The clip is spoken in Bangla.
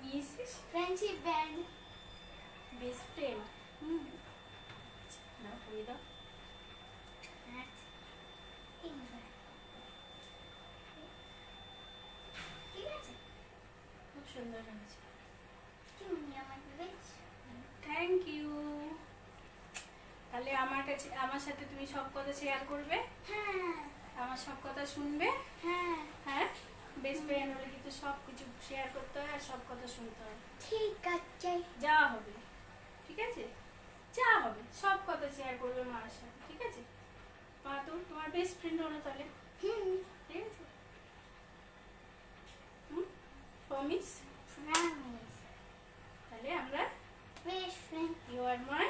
নিয়েছিস? Friendship band. Best friend. না পড়ে দাও। আচ্ছা, এইবার। ঠিক আছে, খুব সুন্দর হয়েছে। তুমি আমার বেশ। Thank you. তাহলে আমার কাছে আমার সাথে তুমি সব কথা শেয়ার করবে, হ্যাঁ আমার সব কথা শুনবে। হ্যাঁ হ্যাঁ, বেস্ট ফ্রেন্ড হলে কিন্তু সব কিছু শেয়ার করতে হয় আর সব কথা শুনতে হয়। ঠিক আছে। যা হবে, ঠিক আছে, যা হবে সব কথা শেয়ার করবে মার সাথে, ঠিক আছে। মা তো তোমার বেস্ট ফ্রেন্ড হলো তাহলে, হুম, ঠিক আছে। প্রমিস। প্রমিস। তাহলে আমরা best friend. You are my